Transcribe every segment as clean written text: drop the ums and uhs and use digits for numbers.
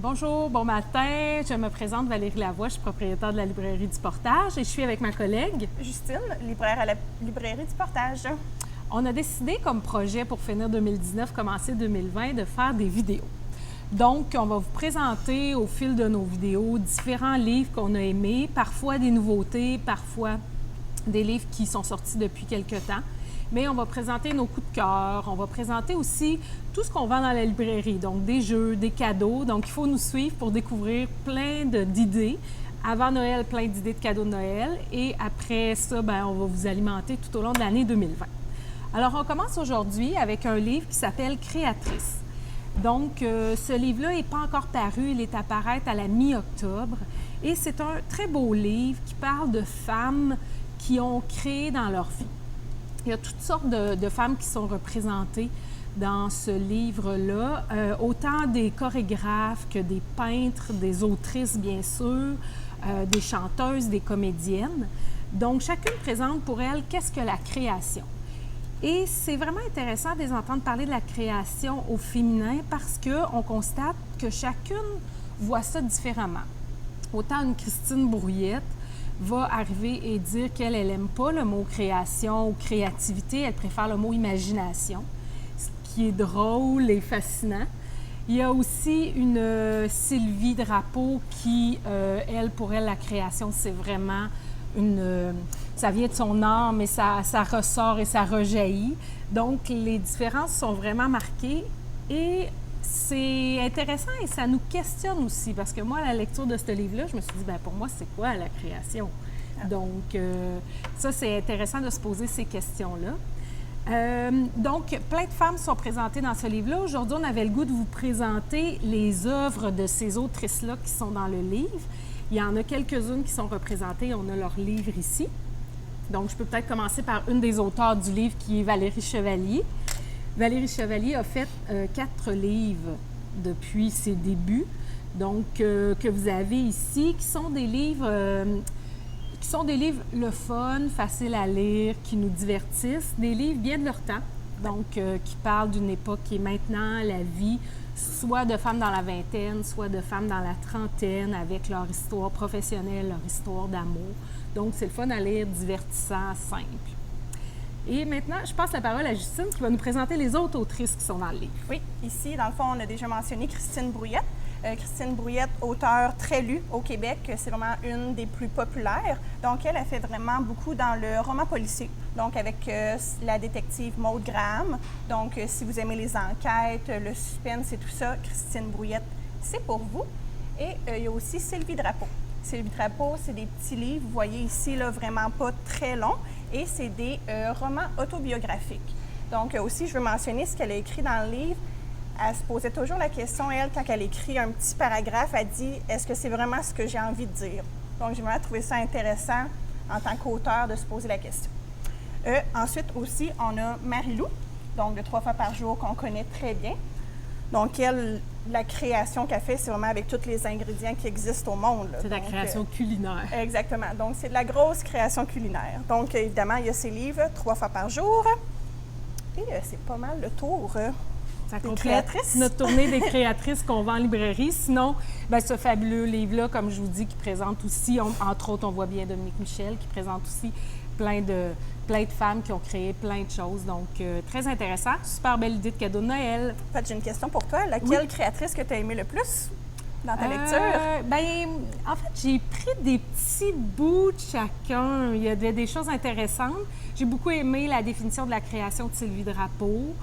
Bonjour, bon matin. Je me présente Valérie Lavoie, je suis propriétaire de la librairie du Portage et je suis avec ma collègue Justine, libraire à la librairie du Portage. On a décidé comme projet pour finir 2019, commencer 2020, de faire des vidéos. Donc, on va vous présenter au fil de nos vidéos différents livres qu'on a aimés, parfois des nouveautés, parfois des livres qui sont sortis depuis quelques temps. Mais on va présenter nos coups de cœur, on va présenter aussi tout ce qu'on vend dans la librairie, donc des jeux, des cadeaux. Donc, il faut nous suivre pour découvrir plein d'idées. Avant Noël, plein d'idées de cadeaux de Noël. Et après ça, on va vous alimenter tout au long de l'année 2020. Alors, on commence aujourd'hui avec un livre qui s'appelle « Créatrice ». Donc, ce livre-là n'est pas encore paru, il est à paraître à la mi-octobre. Et c'est un très beau livre qui parle de femmes qui ont créé dans leur vie. Il y a toutes sortes de femmes qui sont représentées dans ce livre-là, autant des chorégraphes que des peintres, des autrices, bien sûr, des chanteuses, des comédiennes. Donc, chacune présente pour elle qu'est-ce que la création. Et c'est vraiment intéressant de les entendre parler de la création au féminin parce qu'on constate que chacune voit ça différemment. Autant une Christine Brouillette va arriver et dire qu'elle n'aime pas le mot création ou créativité, elle préfère le mot imagination, ce qui est drôle et fascinant. Il y a aussi une Sylvie Drapeau qui, pour elle, la création, c'est vraiment ça vient de son âme et ça ressort et ça rejaillit. Donc, les différences sont vraiment marquées et c'est intéressant et ça nous questionne aussi parce que moi, à la lecture de ce livre-là, je me suis dit, pour moi, c'est quoi la création? Donc, ça, c'est intéressant de se poser ces questions-là. Donc, plein de femmes sont présentées dans ce livre-là. Aujourd'hui, on avait le goût de vous présenter les œuvres de ces autrices-là qui sont dans le livre. Il y en a quelques-unes qui sont représentées. On a leur livre ici. Donc, je peux peut-être commencer par une des auteurs du livre qui est Valérie Chevalier. Valérie Chevalier a fait 4 livres depuis ses débuts, donc que vous avez ici, qui sont des livres le fun, faciles à lire, qui nous divertissent, des livres bien de leur temps, donc qui parlent d'une époque qui est maintenant la vie, soit de femmes dans la vingtaine, soit de femmes dans la trentaine, avec leur histoire professionnelle, leur histoire d'amour. Donc, c'est le fun à lire, divertissant, simple. Et maintenant, je passe la parole à Justine qui va nous présenter les autres autrices qui sont dans le livre. Oui, ici, dans le fond, on a déjà mentionné Christine Brouillette. Christine Brouillette, auteure très lue au Québec, c'est vraiment une des plus populaires. Donc, elle a fait vraiment beaucoup dans le roman policier, donc avec la détective Maude Graham. Donc, si vous aimez les enquêtes, le suspense et tout ça, Christine Brouillette, c'est pour vous. Et il y a aussi Sylvie Drapeau. Sylvie Drapeau, c'est des petits livres, vous voyez ici, là, vraiment pas très longs, et c'est des romans autobiographiques. Donc, aussi, je veux mentionner ce qu'elle a écrit dans le livre. Elle se posait toujours la question, elle, quand elle écrit un petit paragraphe, elle dit « Est-ce que c'est vraiment ce que j'ai envie de dire? » Donc, j'ai vraiment trouvé ça intéressant, en tant qu'auteur, de se poser la question. Ensuite, aussi, on a Marie-Lou, donc de 3 fois par jour, qu'on connaît très bien. Donc, elle, la création qu'elle fait, c'est vraiment avec tous les ingrédients qui existent au monde. C'est de la création culinaire. Exactement. Donc, c'est de la grosse création culinaire. Donc, évidemment, il y a ses livres 3 fois par jour. Et c'est pas mal le tour. Ça complète notre tournée des créatrices qu'on vend en librairie. Sinon, ce fabuleux livre-là, comme je vous dis, qui présente aussi, entre autres, on voit bien Dominique Michel, qui présente aussi plein de femmes qui ont créé plein de choses. Donc, très intéressant. Super belle idée de cadeau de Noël. En fait, j'ai une question pour toi. Laquelle créatrice que tu as aimé le plus dans ta lecture? En fait, j'ai pris des petits bouts de chacun. Il y avait des choses intéressantes. J'ai beaucoup aimé la définition de la création de Sylvie Drapeau.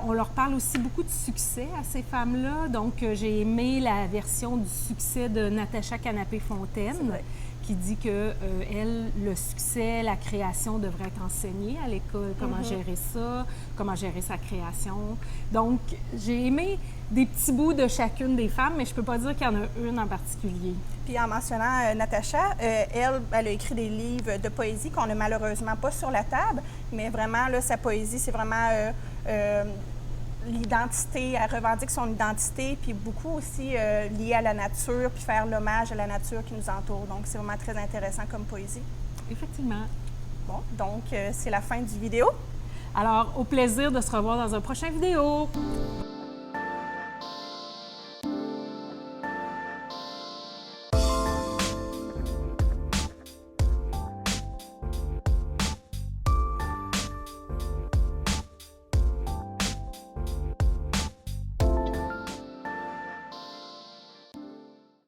On leur parle aussi beaucoup de succès à ces femmes-là. Donc, j'ai aimé la version du succès de Natacha Canapé-Fontaine, qui dit que elle, le succès, la création devrait être enseignée à l'école, comment gérer ça, comment gérer sa création. Donc, j'ai aimé des petits bouts de chacune des femmes, mais je ne peux pas dire qu'il y en a une en particulier. Puis en mentionnant Natacha, elle a écrit des livres de poésie qu'on n'a malheureusement pas sur la table, mais vraiment, là, sa poésie, c'est vraiment l'identité, elle revendique son identité, puis beaucoup aussi lié à la nature, puis faire l'hommage à la nature qui nous entoure. Donc, c'est vraiment très intéressant comme poésie. Effectivement. Bon, donc, c'est la fin du vidéo. Alors, au plaisir de se revoir dans un prochain vidéo.